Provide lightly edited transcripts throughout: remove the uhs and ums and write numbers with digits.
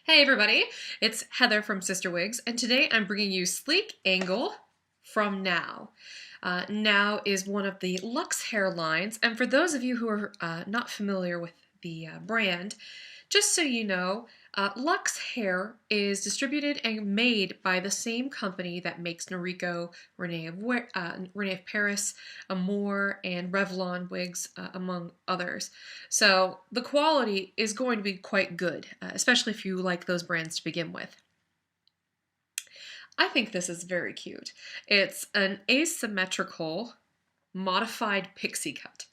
Hey everybody, it's Heather from CysterWigs, and today I'm bringing you Sleek Angle from Now. Now is one of the luxe hairlines, and for those of you who are not familiar with the brand, just so you know, Luxe Hair is distributed and made by the same company that makes Noriko, Rene of Paris, Amour, and Revlon wigs, among others. So the quality is going to be quite good, especially if you like those brands to begin with. I think this is very cute. It's an asymmetrical modified pixie cut.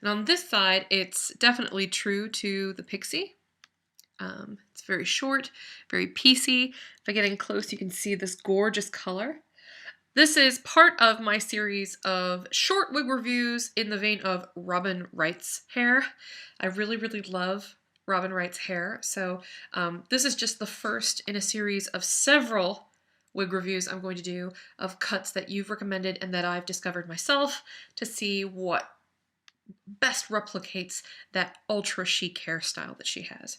And on this side, it's definitely true to the pixie. It's very short, very piecey. If I get in close, you can see this gorgeous color. This is part of my series of short wig reviews in the vein of Robin Wright's hair. I really, really love Robin Wright's hair, so this is just the first in a series of several wig reviews I'm going to do of cuts that you've recommended and that I've discovered myself to see what best replicates that ultra chic hairstyle that she has.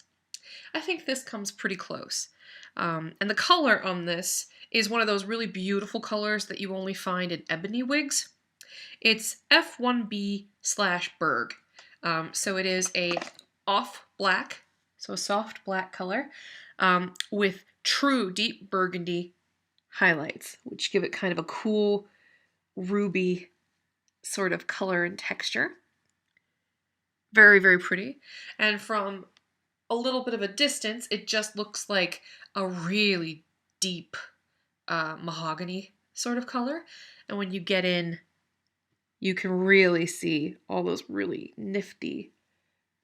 I think this comes pretty close. And the color on this is one of those really beautiful colors that you only find in ebony wigs. It's F1B / BURG. So it is a off black, so a soft black color, with true deep burgundy highlights, which give it kind of a cool ruby sort of color and texture. Very, very pretty. And from a little bit of a distance, it just looks like a really deep mahogany sort of color. And when you get in, you can really see all those really nifty,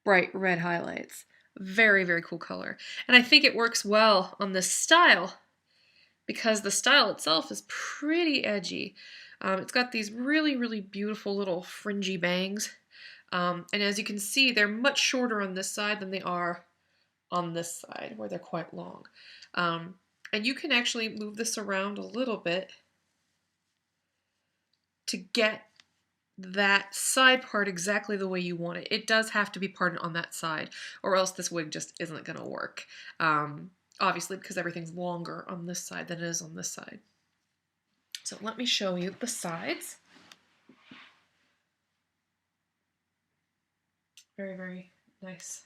bright red highlights. Very, very cool color. And I think it works well on this style because the style itself is pretty edgy. It's got these really, really beautiful little fringy bangs. And as you can see, they're much shorter on this side than they are on this side, where they're quite long. And you can actually move this around a little bit to get that side part exactly the way you want it. It does have to be parted on that side, or else this wig just isn't going to work. Obviously, because everything's longer on this side than it is on this side. So let me show you the sides. Very, very nice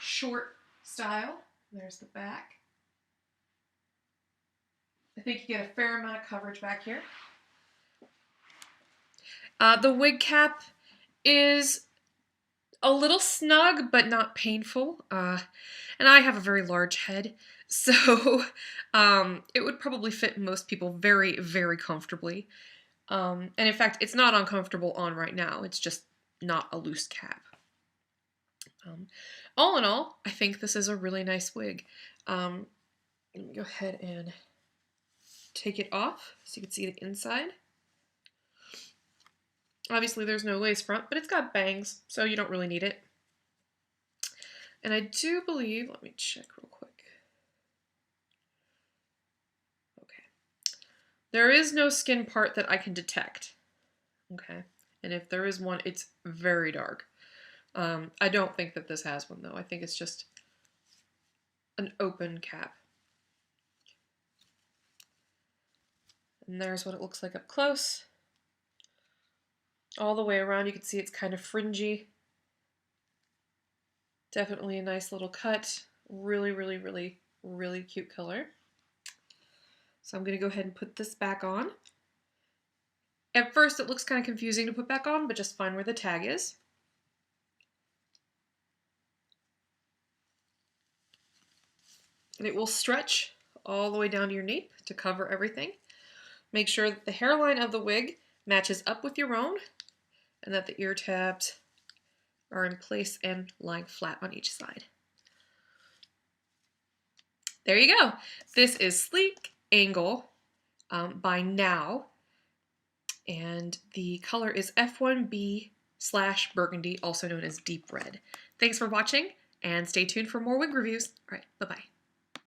short style. There's the back. I think you get a fair amount of coverage back here. The wig cap is a little snug, but not painful. And I have a very large head, so it would probably fit most people very, very comfortably. And in fact, it's not uncomfortable on right now. It's just not a loose cap. All in all, I think this is a really nice wig. Let me go ahead and take it off so you can see the inside. Obviously, there's no lace front, but it's got bangs, so you don't really need it. And I do believe, let me check real quick. Okay. There is no skin part that I can detect. Okay. And if there is one, it's very dark. I don't think that this has one, though. I think it's just an open cap. And there's what it looks like up close. All the way around, you can see it's kind of fringy. Definitely a nice little cut. Really, really, really, really cute color. So I'm going to go ahead and put this back on. At first, it looks kind of confusing to put back on, but just find where the tag is. And it will stretch all the way down to your nape to cover everything. Make sure that the hairline of the wig matches up with your own and that the ear tabs are in place and lying flat on each side. There you go. This is Sleek Angle by Now, and the color is F1B / Burgundy, also known as Deep Red. Thanks for watching, and stay tuned for more wig reviews. All right, bye-bye.